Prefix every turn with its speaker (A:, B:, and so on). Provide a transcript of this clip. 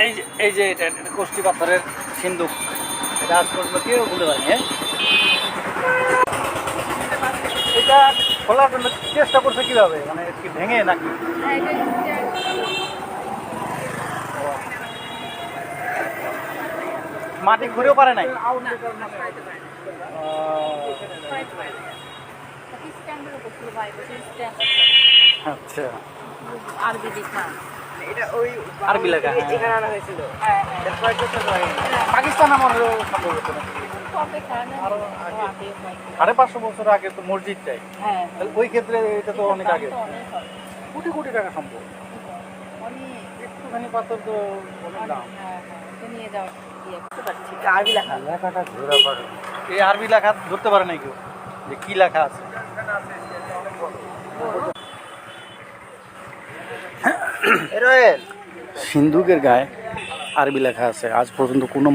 A: এই যে এটা কোষ্ঠী পাথরের সিন্ধুক, এটা আজ পর্যন্ত কেউ ভুলতে পারেনি। হ্যাঁ, এটা খোলার জন্য চেষ্টা করছে কিভাবে, মানে কি ভেঙে নাকি? মাটি ঘুরেও পারে নাই। আচ্ছা, আরবি লেখা এখানে আনা হয়েছিল। পাকিস্তান আমলেও সম্ভবত আরো আগে, 550 বছর আগে তো মসজিদটাই। তাহলে ওই ক্ষেত্রে এটা তো অনেক আগে, কোটি কোটি টাকা সম্ভব। একটুখানি পাথর তো অনেক দাম। আরবি লেখা, লেখাটা ধরে পারে, এই আরবি লেখা ধরতে পারে নাই কেউ যে কি লেখা আছে। সিন্ধুকের গায়ে আরবি লেখা আছে, আজ পর্যন্ত কোনো